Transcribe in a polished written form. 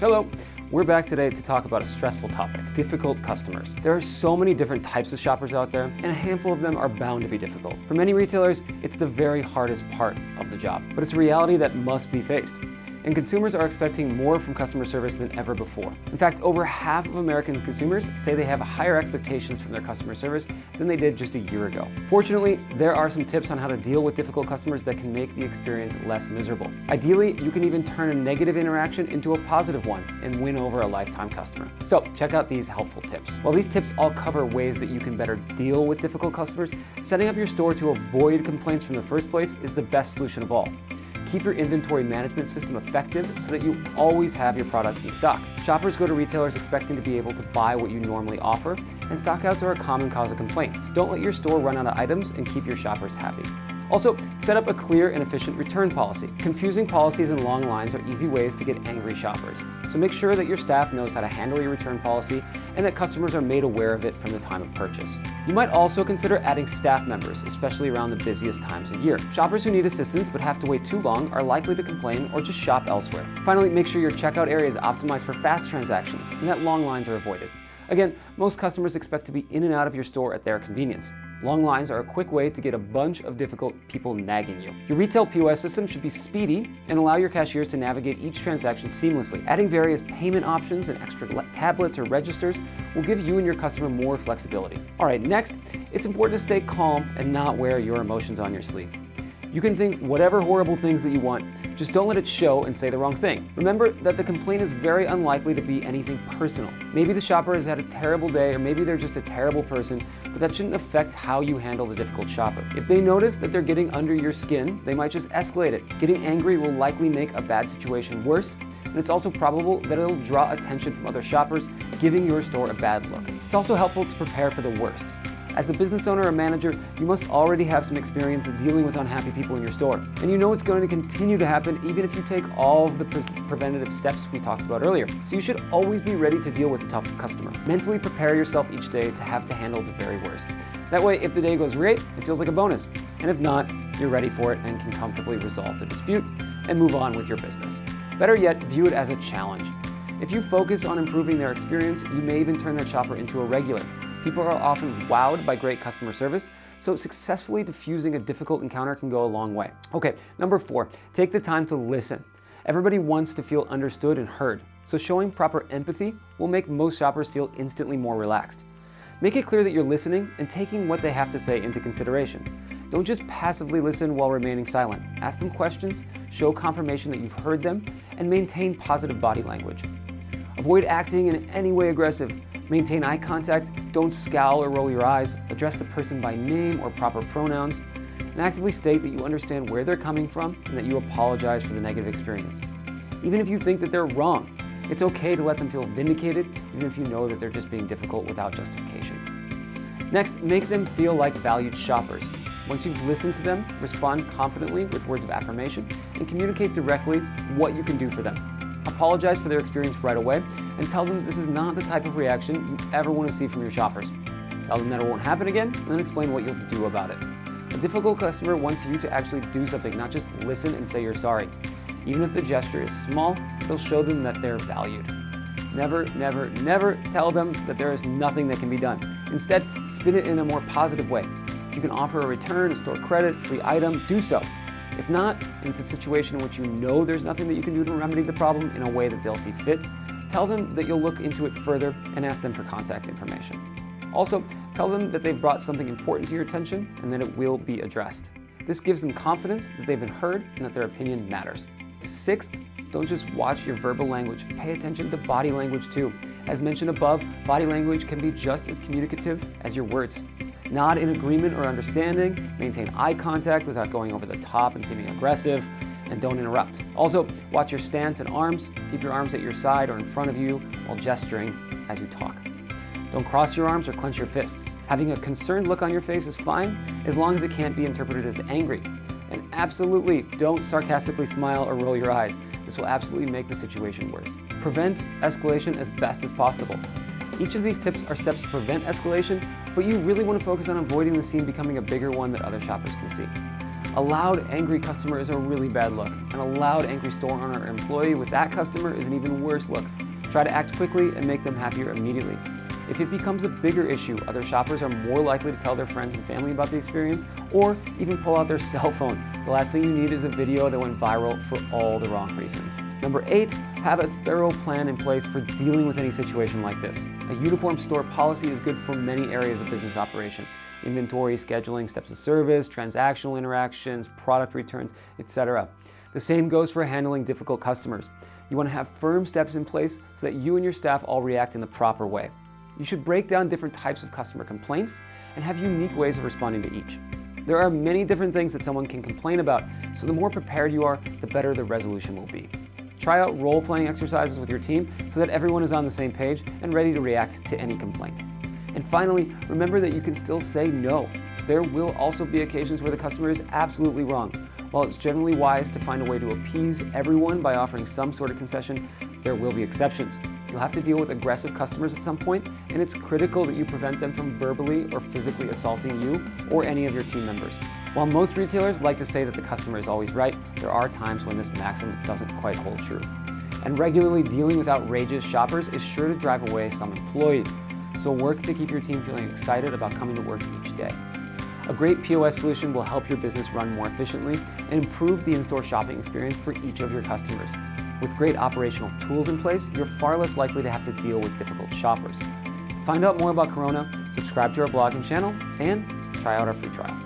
Hello. We're back today to talk about a stressful topic, difficult customers. There are so many different types of shoppers out there, and a handful of them are bound to be difficult. For many retailers, it's the very hardest part of the job, but it's a reality that must be faced. And consumers are expecting more from customer service than ever before. In fact, over half of American consumers say they have higher expectations from their customer service than they did just a year ago. Fortunately, there are some tips on how to deal with difficult customers that can make the experience less miserable. Ideally, you can even turn a negative interaction into a positive one and win over a lifetime customer. So check out these helpful tips. While these tips all cover ways that you can better deal with difficult customers, setting up your store to avoid complaints from the first place is the best solution of all. Keep your inventory management system effective so that you always have your products in stock. Shoppers go to retailers expecting to be able to buy what you normally offer, and stockouts are a common cause of complaints. Don't let your store run out of items and keep your shoppers happy. Also, set up a clear and efficient return policy. Confusing policies and long lines are easy ways to get angry shoppers. So make sure that your staff knows how to handle your return policy and that customers are made aware of it from the time of purchase. You might also consider adding staff members, especially around the busiest times of year. Shoppers who need assistance but have to wait too long are likely to complain or just shop elsewhere. Finally, make sure your checkout area is optimized for fast transactions and that long lines are avoided. Again, most customers expect to be in and out of your store at their convenience. Long lines are a quick way to get a bunch of difficult people nagging you. Your retail POS system should be speedy and allow your cashiers to navigate each transaction seamlessly. Adding various payment options and extra tablets or registers will give you and your customer more flexibility. All right, next, it's important to stay calm and not wear your emotions on your sleeve. You can think whatever horrible things that you want, just don't let it show and say the wrong thing. Remember that the complaint is very unlikely to be anything personal. Maybe the shopper has had a terrible day, or maybe they're just a terrible person, but that shouldn't affect how you handle the difficult shopper. If they notice that they're getting under your skin, they might just escalate it. Getting angry will likely make a bad situation worse, and it's also probable that it'll draw attention from other shoppers, giving your store a bad look. It's also helpful to prepare for the worst. As a business owner or manager, you must already have some experience dealing with unhappy people in your store. And you know it's going to continue to happen even if you take all of the preventative steps we talked about earlier. So you should always be ready to deal with a tough customer. Mentally prepare yourself each day to have to handle the very worst. That way, if the day goes great, it feels like a bonus. And if not, you're ready for it and can comfortably resolve the dispute and move on with your business. Better yet, view it as a challenge. If you focus on improving their experience, you may even turn that shopper into a regular. People are often wowed by great customer service, so successfully diffusing a difficult encounter can go a long way. Okay, number 4, take the time to listen. Everybody wants to feel understood and heard, so showing proper empathy will make most shoppers feel instantly more relaxed. Make it clear that you're listening and taking what they have to say into consideration. Don't just passively listen while remaining silent. Ask them questions, show confirmation that you've heard them, and maintain positive body language. Avoid acting in any way aggressive. Maintain eye contact, don't scowl or roll your eyes, address the person by name or proper pronouns, and actively state that you understand where they're coming from and that you apologize for the negative experience. Even if you think that they're wrong, it's okay to let them feel vindicated, even if you know that they're just being difficult without justification. Next, make them feel like valued shoppers. Once you've listened to them, respond confidently with words of affirmation and communicate directly what you can do for them. Apologize for their experience right away and tell them that this is not the type of reaction you ever want to see from your shoppers. Tell them that it won't happen again, and then explain what you'll do about it. A difficult customer wants you to actually do something, not just listen and say you're sorry. Even if the gesture is small, it'll show them that they're valued. Never, never, never tell them that there is nothing that can be done. Instead, spin it in a more positive way. If you can offer a return, a store credit, free item, do so. If not, and it's a situation in which you know there's nothing that you can do to remedy the problem in a way that they'll see fit, tell them that you'll look into it further and ask them for contact information. Also, tell them that they've brought something important to your attention and that it will be addressed. This gives them confidence that they've been heard and that their opinion matters. 6th, don't just watch your verbal language. Pay attention to body language too. As mentioned above, body language can be just as communicative as your words. Nod in agreement or understanding, maintain eye contact without going over the top and seeming aggressive, and don't interrupt. Also, watch your stance and arms. Keep your arms at your side or in front of you while gesturing as you talk. Don't cross your arms or clench your fists. Having a concerned look on your face is fine, as long as it can't be interpreted as angry. And absolutely don't sarcastically smile or roll your eyes. This will absolutely make the situation worse. Prevent escalation as best as possible. Each of these tips are steps to prevent escalation, but you really want to focus on avoiding the scene becoming a bigger one that other shoppers can see. A loud, angry customer is a really bad look, and a loud, angry store owner or employee with that customer is an even worse look. Try to act quickly and make them happier immediately. If it becomes a bigger issue, other shoppers are more likely to tell their friends and family about the experience, or even pull out their cell phone. The last thing you need is a video that went viral for all the wrong reasons. Number 8, have a thorough plan in place for dealing with any situation like this. A uniform store policy is good for many areas of business operation: inventory, scheduling, steps of service, transactional interactions, product returns, etc. The same goes for handling difficult customers. You want to have firm steps in place so that you and your staff all react in the proper way. You should break down different types of customer complaints and have unique ways of responding to each. There are many different things that someone can complain about, so the more prepared you are, the better the resolution will be. Try out role-playing exercises with your team so that everyone is on the same page and ready to react to any complaint. And finally, remember that you can still say no. There will also be occasions where the customer is absolutely wrong. While it's generally wise to find a way to appease everyone by offering some sort of concession, there will be exceptions. You'll have to deal with aggressive customers at some point, and it's critical that you prevent them from verbally or physically assaulting you or any of your team members. While most retailers like to say that the customer is always right, there are times when this maxim doesn't quite hold true. And regularly dealing with outrageous shoppers is sure to drive away some employees. So work to keep your team feeling excited about coming to work each day. A great POS solution will help your business run more efficiently and improve the in-store shopping experience for each of your customers. With great operational tools in place, you're far less likely to have to deal with difficult shoppers. To find out more about Corona, subscribe to our blog and channel, and try out our free trial.